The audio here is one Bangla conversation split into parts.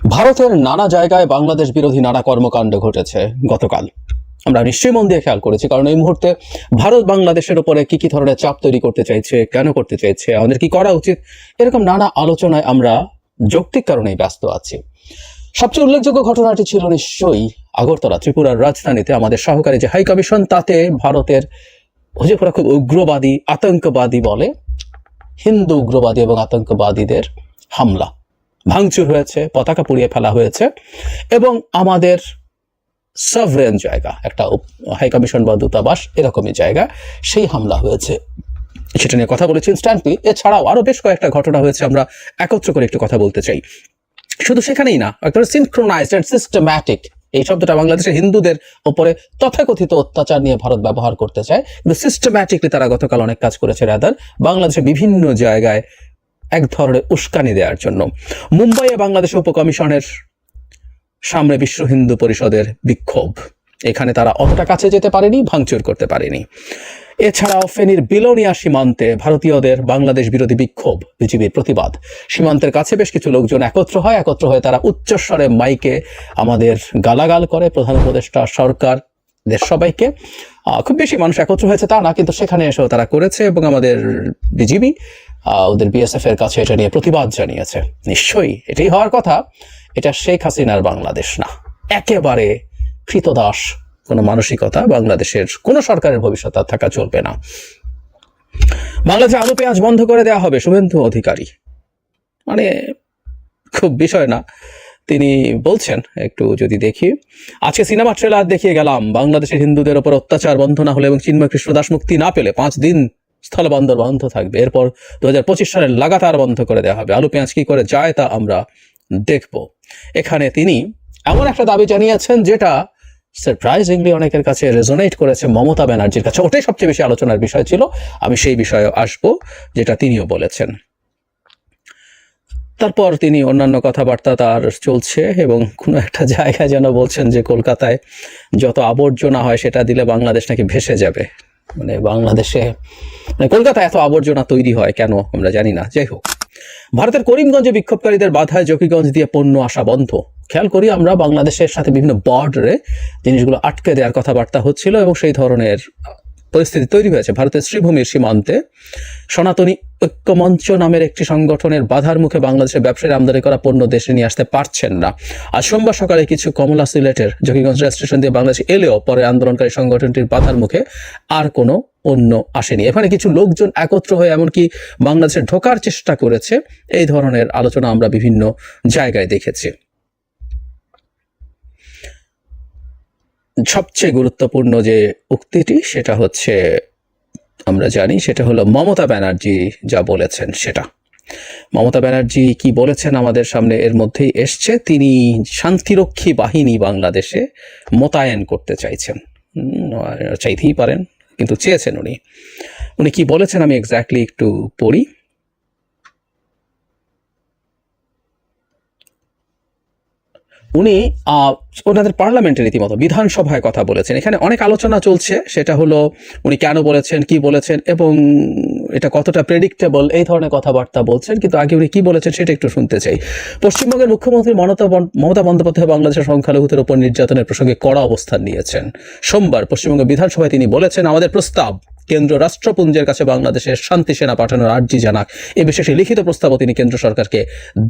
ভারতের নানা জায়গায় বাংলাদেশ বিরোধী নানা কর্মকাণ্ড ঘটেছে গতকাল। আমরা নিশ্চয়ই মন দিয়ে খেয়াল করেছি, কারণ এই মুহূর্তে ভারত বাংলাদেশের উপরে কি কি ধরনের চাপ তৈরি করতে চাইছে, কেন করতে চাইছে, আমাদের কি করা উচিত, এরকম নানা আলোচনায় আমরা যৌক্তিক কারণেই ব্যস্ত আছি। সবচেয়ে উল্লেখযোগ্য ঘটনাটি ছিল নিশ্চয়ই আগরতলা, ত্রিপুরার রাজধানীতে আমাদের সহকারী যে হাই কমিশন, তাতে ভারতের হুজুরপুরা খুব উগ্রবাদী, আতঙ্কবাদী বলে, হিন্দু উগ্রবাদী এবং আতঙ্কবাদীদের হামলা ভাঙচুর হয়েছে, পতাকা পুড়িয়ে ফেলা হয়েছে এবং আমাদের সভরেন জায়গা, একটা হাই কমিশন বা দূতাবাস এরকমই জায়গা, সেই হামলা হয়েছে। সেটা নিয়ে কথা বলেছি ইনস্ট্যান্টলি। এছাড়াও আরো বেশ কয়েকটা ঘটনা হয়েছে, আমরা একত্র করে একটু কথা বলতে চাই। শুধু সেখানেই না, একটা সিনক্রোনাইজড এন্ড সিস্টেম্যাটিক, এই শব্দটা বাংলাদেশের হিন্দুদের ওপরে তথাকথিত অত্যাচার নিয়ে ভারত ব্যবহার করতে চায়, কিন্তু সিস্টেম্যাটিকলি তারা গতকাল অনেক কাজ করেছে। রাদার বাংলাদেশের বিভিন্ন জায়গায় এক ধরনের উস্কানি দেওয়ার জন্য মুম্বাইয়ে বাংলাদেশ উপকমিশনের সামনে বিশ্ব হিন্দু পরিষদের বিক্ষোভ, এখানে তারা অতটা কাছে যেতে পারেনি, ভাঙচুর করতে পারেনি। এছাড়াও ফেনীর বিলোনিয়া সীমান্তে ভারতীয়দের বাংলাদেশ বিরোধী বিক্ষোভ, বিজিবির প্রতিবাদ। সীমান্তের কাছে বেশ কিছু লোকজন একত্র হয়ে তারা উচ্চস্বরে মাইকে আমাদের গালাগাল করে, প্রধান উপদেষ্টা, সরকার, দেশ সবাইকে। খুব বেশি মানুষ একত্র হয়েছে তা না, কিন্তু সেখানে এসেও তারা করেছে এবং আমাদের বিজিবি ওদের বিএসএফ এর কাছে এটা নিয়ে প্রতিবাদ জানিয়েছে। নিশ্চয়ই এটাই হওয়ার কথা। এটা শেখ হাসিনার বাংলাদেশ না, একেবারে কৃতদাস কোনো মানসিকতা বাংলাদেশের কোনো সরকারের ভবিষ্যৎ আর থাকা চলবে না। বাংলাদেশে আলু পেঁয়াজ বন্ধ করে দেওয়া হবে, শুভেন্দু অধিকারী, মানে খুব বিষয় না, তিনি বলছেন। একটু যদি দেখি, আজকে সিনেমা ট্রেলার দেখিয়ে গেলাম, বাংলাদেশের হিন্দুদের ওপর অত্যাচার বন্ধ না হলে এবং চিন্ময় কৃষ্ণদাস মুক্তি না পেলে 5 দিন স্থলবন্দর বন্ধ থাকবে। এরপর 2025 সালে লাগাতার বন্ধ করে দেওয়া হবে। আলু পেঁয়াজ কি করে যায় তা আমরা দেখব। এখানে তিনি এমন একটা দাবি জানিয়েছেন যেটা সারপ্রাইজিংলি অনেকের কাছে রেজোনেট করেছে, মমতা ব্যানার্জির কাছে। ওটাই সবচেয়ে বেশি আলোচনার বিষয় ছিল। আমি সেই বিষয়ে আসব, যেটা তিনিও বলেছেন। তারপর তিনি অন্যান্য কথাবার্তা তার চলছে এবং কোনো একটা জায়গায় যেন বলছেন যে কলকাতায় যত আবর্জনা হয় সেটা দিলে বাংলাদেশ নাকি ভেসে যাবে। মানে বাংলাদেশে, মানে কলকাতায় এত আবর্জনা তৈরি হয় কেন আমরা জানি না। যাই হোক, ভারতের করিমগঞ্জে বিক্ষোভকারীদের বাধায় জকিগঞ্জ দিয়ে পণ্য আসা বন্ধ। খেয়াল করি আমরা, বাংলাদেশের সাথে বিভিন্ন বর্ডারে জিনিসগুলো আটকে দেওয়ার কথাবার্তা হচ্ছিল এবং সেই ধরনের পরিস্থিতি তৈরি হয়েছে। ভারতের শ্রীভূমির সীমান্তে সনাতনী ঐক্যমঞ্চ নামের একটি সংগঠনের বাধার মুখে বাংলাদেশের ব্যবসায়ীরা আমদানি করা পণ্য দেশে নিয়ে আসতে পারছেন না। আজ সোমবার সকালে কিছু কমলা সিলেটের জকিগঞ্জ রেল স্টেশন দিয়ে বাংলাদেশ এলেও পরে আন্দোলনকারী সংগঠনটির বাধার মুখে আর কোনো পণ্য আসেনি। এখানে কিছু লোকজন একত্র হয়ে এমনকি বাংলাদেশে ঢোকার চেষ্টা করেছে। এই ধরনের আলোচনা আমরা বিভিন্ন জায়গায় দেখেছি। সবচেয়ে গুরুত্বপূর্ণ যে উক্তিটি, সেটা হচ্ছে, আমরা জানি, সেটা হলো মমতা ব্যানার্জি যা বলেছেন সেটা। মমতা ব্যানার্জি কি বলেছেন আমাদের সামনে এর মধ্যেই এসছে। তিনি শান্তিরক্ষী বাহিনী বাংলাদেশে মোতায়েন করতে চাইছেন, চাইতেই পারেন, কিন্তু চেয়েছেন উনি কি বলেছেন আমি এক্স্যাক্টলি একটু পড়ি। উনি ওনাদের পার্লামেন্টের রীতিমতো বিধানসভায় কথা বলেছেন। এখানে অনেক আলোচনা চলছে, সেটা হলো উনি কেন বলেছেন, কি বলেছেন এবং এটা কতটা প্রেডিক্টেবল, এই ধরনের কথাবার্তা বলছেন। কিন্তু আগে উনি কি বলেছেন সেটা একটু শুনতে চাই। পশ্চিমবঙ্গের মুখ্যমন্ত্রী মমতা বন্দ্যোপাধ্যায় বাংলাদেশের সংখ্যালঘুদের উপর নির্যাতনের প্রসঙ্গে কড়া অবস্থান নিয়েছেন। সোমবার পশ্চিমবঙ্গ বিধানসভায় তিনি বলেছেন, আমাদের প্রস্তাব কেন্দ্র রাষ্ট্রপুঞ্জের কাছে বাংলাদেশের শান্তি সেনা পাঠানোর আর্জি জানাক। এ বিষয়ে লিখিত প্রস্তাবও তিনি কেন্দ্র সরকারকে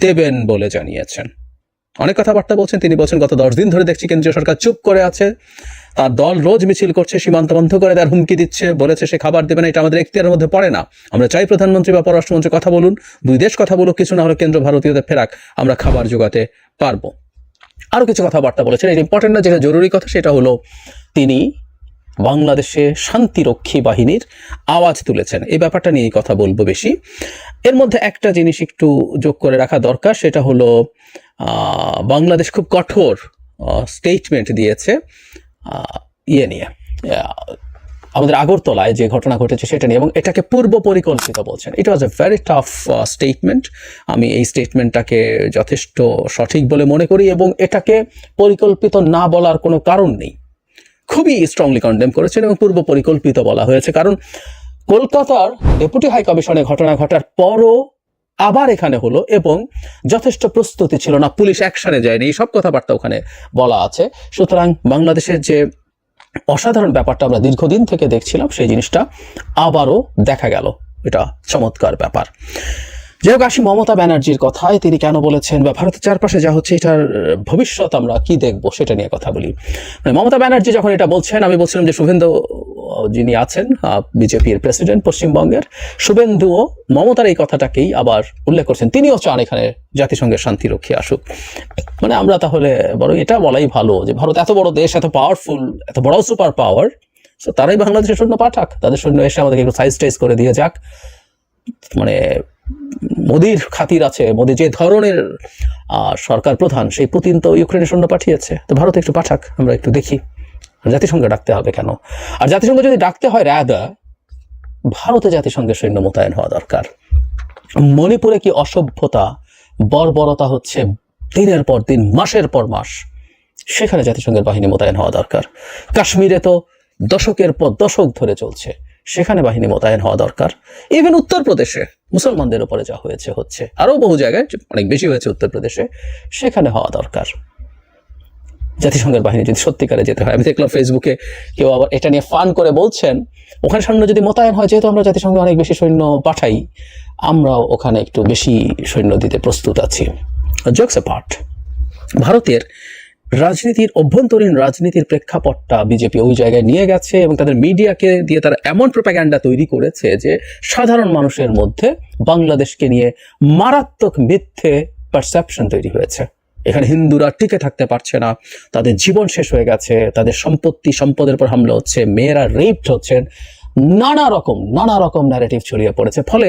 দেবেন বলে জানিয়েছেন। অনেক কথাবার্তা বলছেন। তিনি বলছেন, গত 10 দিন ধরে দেখছি কেন্দ্রীয় সরকার চুপ করে আছে, তার দল রোজ মিছিল করছে, সীমান্ত বন্ধ করে দেওয়ার হুমকি দিচ্ছে, বলেছে সে খাবার দেবে না। এটা আমাদের এখতিয়ারের মধ্যে পড়ে না। আমরা চাই প্রধানমন্ত্রী বা পররাষ্ট্রমন্ত্রী কথা বলুন, 2 দেশ কথা বলুক, কিছু না হলে কেন্দ্র ভারতীয়দের ফেরাক, আমরা খাবার জোগাতে পারবো। আরো কিছু কথাবার্তা বলেছেন। এটা ইম্পর্টেন্ট না, যেটা জরুরি কথা সেটা হলো তিনি বাংলাদেশে শান্তিরক্ষী বাহিনীর আওয়াজ তুলেছেন। এই ব্যাপারটা নিয়েই কথা বলবো বেশি। এর মধ্যে একটা জিনিস একটু যোগ করে রাখা দরকার, সেটা হলো বাংলাদেশ খুব কঠোর স্টেটমেন্ট দিয়েছে ইয়ে নিয়ে, আমাদের আগরতলায় যে ঘটনা ঘটেছে সেটা নিয়ে, এবং এটাকে পূর্ব পরিকল্পিত বলছেন। ইট ওয়াজ এ ভেরি টাফ স্টেটমেন্ট। আমি এই স্টেটমেন্টটাকে যথেষ্ট সঠিক বলে মনে করি এবং এটাকে পরিকল্পিত না বলার কোনো কারণ নেই। খুবই স্ট্রংলি কন্ডেম করেছেন এবং পূর্ব পরিকল্পিত বলা হয়েছে। কারণ কলকাতার ডেপুটি হাই কমিশনে ঘটনা ঘটার পরও আবার এখানে হলো এবং যথেষ্ট প্রস্তুতি ছিল না, পুলিশ অ্যাকশনে যায়নি, এই সব কথাবার্তা ওখানে বলা আছে। সুতরাং বাংলাদেশের যে অসাধারণ ব্যাপারটা আমরা দীর্ঘদিন থেকে দেখছিলাম, সেই জিনিসটা আবারও দেখা গেল। এটা চমৎকার ব্যাপার। যাই হোক, আসি মমতা ব্যানার্জির কথায়। তিনি কেন বলেছেন বা ভারতের চারপাশে যা হচ্ছে এটার ভবিষ্যৎ আমরা কি দেখব সেটা নিয়ে কথা বলি। মমতা ব্যানার্জি যখন এটা বলছেন, আমি বলছিলাম যে শুভেন্দু যিনি আছেন বিজেপির প্রেসিডেন্ট পশ্চিমবঙ্গের, শুভেন্দুও মমতার এই কথাটাকেই আবার উল্লেখ করছেন। তিনিও চান এখানে জাতিসংঘের শান্তিরক্ষী আসুক। মানে আমরা তাহলে বরং এটা বলাই ভালো যে ভারত এত বড় দেশ, এত পাওয়ারফুল, এত বড় সুপার পাওয়ার, তারাই বাংলাদেশের সৈন্য পাঠাক, তাদের সৈন্য এসে আমাদেরকে একটু সাইজ টাইজ করে দিয়ে যাক। মানে মোদির খাতির আছে, মোদি যে ধরনের সরকার প্রধান, সেই পুতিন তো ইউক্রেনের সৈন্য পাঠিয়েছে, তো ভারত একটু পাঠাক, আমরা একটু দেখি। জাতিসংঘে ডাকতে হবে কেন? আর জাতিসংঘ যদি ডাকতে হয় রাদা ভারতে জাতিসংঘের সৈন্য মোতায়েন হওয়া দরকার। মণিপুরে কি অসভ্যতা, বর্বরতা হচ্ছে দিনের পর দিন, মাসের পর মাস, সেখানে জাতিসংঘের বাহিনী মোতায়েন হওয়া দরকার। কাশ্মীরে তো দশকের পর দশক ধরে চলছে, সেখানে বাহিনী মোতায়েন হওয়া দরকার। ইভেন উত্তরপ্রদেশে মুসলমানদের উপরে যা হচ্ছে আরও বহু জায়গায় অনেক বেশি হয়েছে উত্তরপ্রদেশে, সেখানে হওয়া দরকার। জাতিসংঘের বাহিনী যদি সত্যিকারে যেতে হয়, আমি দেখলাম ফেসবুকে কেউ আবার এটা নিয়ে ফান করে বলছেন, ওখানে সৈন্য যদি মোতায়েন হয়, যেহেতু আমরা জাতিসংঘে অনেক বেশি সৈন্য পাঠাই, আমরাও ওখানে একটু বেশি সৈন্য দিতে প্রস্তুত আছি। জোকস অ্যাপার্ট, ভারতের রাজনীতির, অভ্যন্তরীণ রাজনীতির প্রেক্ষাপটটা বিজেপি ওই জায়গায় নিয়ে গেছে এবং তাদের মিডিয়াকে দিয়ে তারা এমন প্রোপাগ্যান্ডা তৈরি করেছে যে সাধারণ মানুষের মধ্যে বাংলাদেশকে নিয়ে মারাত্মক মিথ্যে পারসেপশন তৈরি হয়েছে। এখানে হিন্দুরা টিকে থাকতে পারছে না, তাদের জীবন শেষ হয়ে গেছে, তাদের সম্পদের উপর হামলা হচ্ছে, মেয়েরা রেপড হচ্ছেন, নানা রকম ন্যারেটিভ ছড়িয়ে পড়েছে। ফলে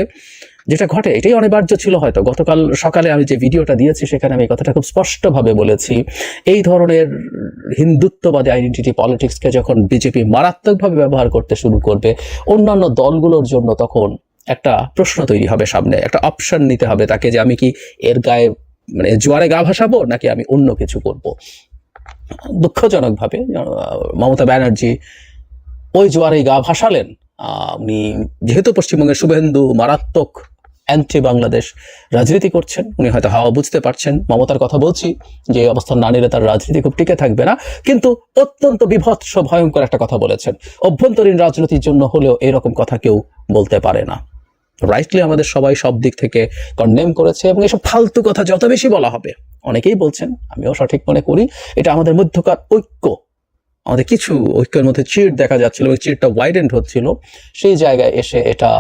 যেটা ঘটে, এটাই অনিবার্য ছিল হয়তো। গতকাল সকালে আমি যে ভিডিওটা দিয়েছি সেখানে আমি কথাটা খুব স্পষ্টভাবে বলেছি, এই ধরনের হিন্দুত্ববাদী আইডেন্টিটি পলিটিক্সকে যখন বিজেপি মারাত্মকভাবে ব্যবহার করতে শুরু করবে, অন্যান্য দলগুলোর জন্য তখন একটা প্রশ্ন তৈরি হবে, সামনে একটা অপশন নিতে হবে তাকে, যে আমি কি এর গায়ে মানে জোয়ারে গা ভাসাবো নাকি আমি অন্য কিছু করব। দুঃখজনকভাবে মমতা ব্যানার্জি ওই জোয়ারেই গা ভাসালেন। উনি যেহেতু পশ্চিমবঙ্গের শুভেন্দু মারাত্মক অ্যান্টি বাংলাদেশ রাজনীতি করছেন, উনি হয়তো হাওয়া বুঝতে পারছেন। মমতার কথা বলছি, যে অবস্থান না নিলে তার রাজনীতি খুব টিকে থাকবে না, কিন্তু অত্যন্ত বিভৎস ভয়ঙ্কর একটা কথা বলেছেন। অভ্যন্তরীণ রাজনীতির জন্য হলেও এরকম কথা কেউ বলতে পারে না। রাইটলি আমাদের সবাই সব দিক থেকে কন্ডেম করেছে এবং এসব ফালতু কথা যত বেশি বলা হবে, অনেকেই বলছেন, আমিও সঠিক মনে করি, এটা আমাদের মধ্যকার ঐক্য, আমাদের কিছু ঐক্যের মধ্যে চিড় দেখা যাচ্ছিল, ওই চিড়টা ওয়াইডেন্ড হচ্ছিল, সেই জায়গায় এসে এটা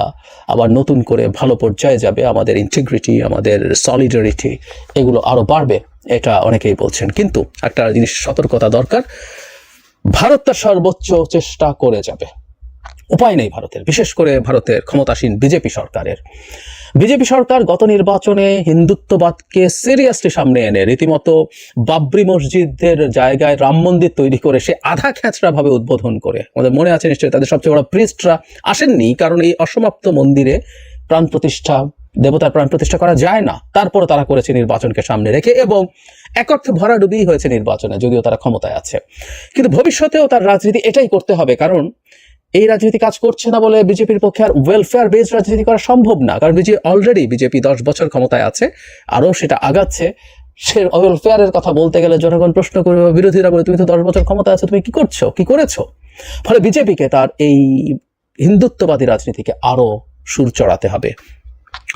আবার নতুন করে ভালো পর্যায়ে যাবে, আমাদের ইন্টিগ্রিটি, আমাদের সলিডারিটি এগুলো আরো বাড়বে, এটা অনেকেই বলছেন। কিন্তু একটা জিনিস সতর্কতা দরকার, ভারত তার সর্বোচ্চ চেষ্টা করে যাবে, উপায় নেই ভারতের, বিশেষ করে ভারতের ক্ষমতাসীন বিজেপি সরকার গত নির্বাচনে হিন্দুত্ববাদকে সিরিয়াসলি সামনে এনে রীতিমতো বাবরি মসজিদের জায়গায় রাম মন্দির তৈরি করে সে আধা খ্যাচড়া ভাবে উদ্বোধন করে, আমাদের মনে আছে নিশ্চয়ই, তাদের সবচেয়ে বড় প্রিস্টরা আসেননি, কারণ এই অসমাপ্ত মন্দিরে দেবতার প্রাণ প্রতিষ্ঠা করা যায় না। তারপর তারা করেছে নির্বাচনকে সামনে রেখে এবং এক অর্থে ভরাডুবি হয়েছে নির্বাচনে, যদিও তারা ক্ষমতায় আছে। কিন্তু ভবিষ্যতেও তার রাজনীতি এটাই করতে হবে, কারণ এই রাজনীতি কাজ করছে না বলে বিজেপির পক্ষে আর ওয়েলফেয়ার বেসড রাজনীতি করা সম্ভব না। কারণ বিজেপি 10 বছর ক্ষমতায় আছে, আরও সেটা আগাচ্ছে। সে ওয়েলফেয়ারের কথা বলতে গেলে জনগণ প্রশ্ন করবে, বিরোধীরা বলে তুমি তো 10 বছর ক্ষমতায় আছো, তুমি কি করেছো? ফলে বিজেপিকে তার এই হিন্দুত্ববাদী রাজনীতিকে আরো সুর চড়াতে হবে।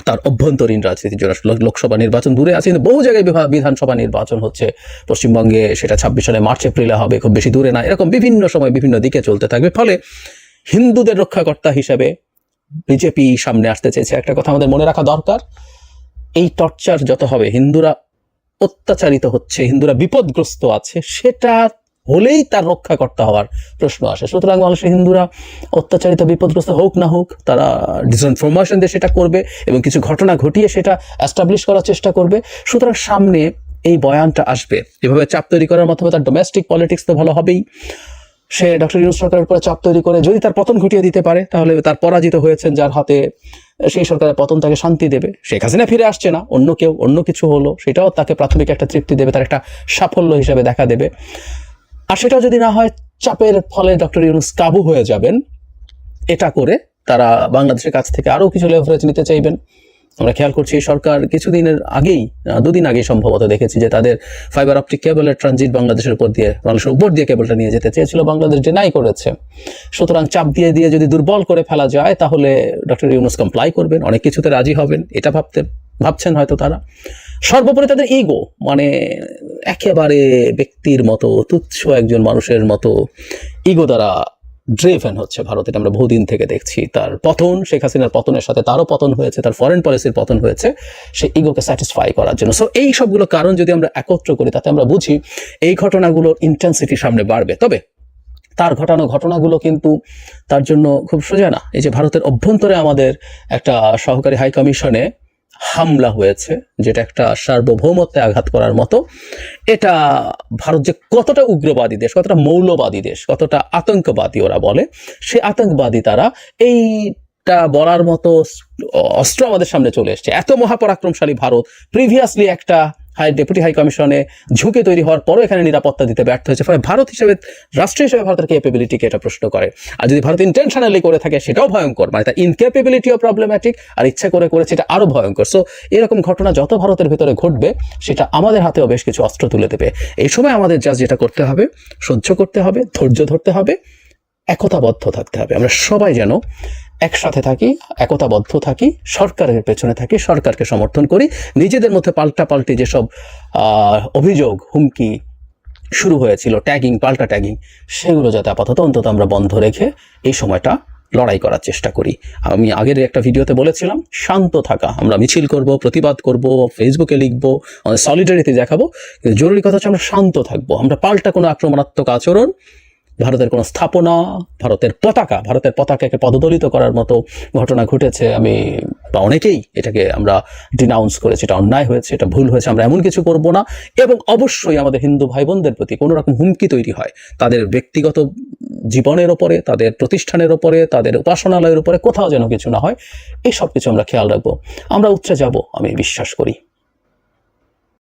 তার অভ্যন্তরীণ রাজনীতির জন্য লোকসভা নির্বাচন দূরে আছে, কিন্তু বহু জায়গায় বিধানসভা নির্বাচন হচ্ছে। পশ্চিমবঙ্গে সেটা 26 সালে মার্চ এপ্রিলে হবে, খুব বেশি দূরে না। এরকম বিভিন্ন সময় বিভিন্ন দিকে চলতে থাকবে। ফলে হিন্দুদের রক্ষাকর্তা হিসেবে বিজেপি সামনে আসতে চেয়েছে। একটা কথা আমাদের মনে রাখা দরকার, এই টর্চার যত হবে, হিন্দুরা অত্যাচারিত হচ্ছে, হিন্দুরা বিপদগ্রস্ত আছে, সেটা হলেই তার রক্ষাকর্তা হওয়ার প্রশ্ন আসে। সুতরাং মানুষের হিন্দুরা অত্যাচারিত বিপদগ্রস্ত হোক না হোক, তারা ডিসইনফরমেশন দিয়ে সেটা করবে এবং কিছু ঘটনা ঘটিয়ে সেটা এস্টাবলিশ করার চেষ্টা করবে। সুতরাং সামনে এই বয়ানটা আসবে, এভাবে চাপ তৈরি করার মাধ্যমে তার ডোমেস্টিক পলিটিক্স তো ভালো হবেই। সে ডক্টর ইউনূস সরকারের উপরে চাপ তৈরি করে যদি তার পতন ঘটিয়ে দিতে পারে, তাহলে তার পরাজিত হয়েছেন যার হাতে, সেই সরকারের পতন তাকে শান্তি দেবে। শেখ হাসিনা ফিরে আসছে না, অন্য কেউ, অন্য কিছু হলো, সেটাও তাকে প্রাথমিক একটা তৃপ্তি দেবে, তার একটা সাফল্য হিসেবে দেখা দেবে। আর সেটাও যদি না হয়, চাপের ফলে ডক্টর ইউনূস কাবু হয়ে যাবেন। এটা করে তারা বাংলাদেশের কাছ থেকে আরও কিছু লেভারেজ নিতে চাইবেন। আমরা খেয়াল করছি এই সরকার কিছুদিনের আগেই, দুদিন আগেই সম্ভবত দেখেছি যে তাদের ফাইবার অপটিক কেবলের ট্রানজিট বাংলাদেশের উপর দিয়ে কেবলটা নিয়ে যেতে চেয়েছিল, বাংলাদেশ ডিনাই করেছে। সুতরাং চাপ দিয়ে যদি দুর্বল করে ফেলা যায় তাহলে ডক্টর ইউনূস কমপ্লাই করবেন, অনেক কিছুতে রাজি হবেন, এটা ভাবছেন হয়তো তারা। সর্বোপরি তাদের ইগো, মানে একেবারে ব্যক্তির মতো, তুচ্ছ একজন মানুষের মতো ইগো দ্বারা ড্রেভেন হচ্ছে ভারত। এটা আমরা বহুদিন থেকে দেখছি। তার পতন, শেখ হাসিনার পতনের সাথে তারও পতন হয়েছে, তার ফরেন পলিসির পতন হয়েছে সেই ইগোকে স্যাটিসফাই করার জন্য। সো এই সবগুলো কারণ যদি আমরা একত্র করি তাতে আমরা বুঝি এই ঘটনাগুলোর ইন্টেন্সিটি সামনে বাড়বে। তবে তার ঘটানো ঘটনাগুলো কিন্তু তার জন্য খুব সোজা না। এই যে ভারতের অভ্যন্তরে আমাদের একটা সহকারী হাই কমিশনে হামলা হয়েছে, যেটা একটা সার্বভৌমত্বে আঘাত করার মতো, এটা ভারত যে কতটা উগ্রবাদী দেশ, কতটা মৌলবাদী দেশ, কতটা আতঙ্কবাদী ওরা বলে, সে আতঙ্কবাদী তারা এইটা বলার মতো অস্ত্র আমাদের সামনে চলে এসছে। এত মহাপরাক্রমশালী ভারত প্রিভিয়াসলি একটা ডেপুটি হাই কমিশনে ঝুঁকে তৈরি হওয়ার পরও এখানে নিরাপত্তা দিতে ব্যর্থ হয়েছে। ফলে ভারত হিসেবে, রাষ্ট্র হিসেবে ভারতের ক্যাপেবিলিটিকে এটা প্রশ্ন করে। আর যদি ভারত ইন্টেনশনালি করে থাকে সেটাও ভয়ঙ্কর, মানে তার ইনক্যাপেবিলিটিও প্রবলেম্যাটিক, আর ইচ্ছা করে করেছে এটা আরও ভয়ঙ্কর। সো এরকম ঘটনা যত ভারতের ভিতরে ঘটবে সেটা আমাদের হাতেও বেশ কিছু অস্ত্র তুলে দেবে। এই সময় আমাদের যেটা করতে হবে, সহ্য করতে হবে, ধৈর্য ধরতে হবে, একতাবদ্ধ থাকতে হবে। আমরা সবাই যেন একসাথে থাকি, একতাবদ্ধ থাকি, সরকারের পেছনে থাকি, সরকারকে সমর্থন করি। নিজেদের মধ্যে পাল্টাপাল্টি যেসব অভিযোগ, হুমকি শুরু হয়েছিল, পাল্টা ট্যাগিং, সেগুলো যাতে আপাতত অন্তত আমরা বন্ধ রেখে এই সময়টা লড়াই করার চেষ্টা করি। আমি আগের একটা ভিডিওতে বলেছিলাম শান্ত থাকা। আমরা মিছিল করব, প্রতিবাদ করব, ফেসবুকে লিখবো, সলিডারিটি দেখাবো, কিন্তু জরুরি কথা হচ্ছে আমরা শান্ত থাকবো। আমরা পাল্টা কোনো আক্রমণাত্মক আচরণ, ভারতের কোনো স্থাপনা, ভারতের পতাকাকে পদদলিত করার মতো ঘটনা ঘটেছে, অনেকেই এটাকে আমরা ডিনাউন্স করেছি। এটা অন্যায় হয়েছে, এটা ভুল হয়েছে, আমরা এমন কিছু করব না। এবং অবশ্যই আমাদের হিন্দু ভাই বোনদের প্রতি কোনো রকম হুমকি তৈরি হয়, তাদের ব্যক্তিগত জীবনের ওপরে, তাদের প্রতিষ্ঠানের ওপরে, তাদের উপাসনালয়ের উপরে কোথাও যেন কিছু না হয়, এই সব কিছু আমরা খেয়াল রাখবো। আমরা উচ্চে যাব, আমি বিশ্বাস করি।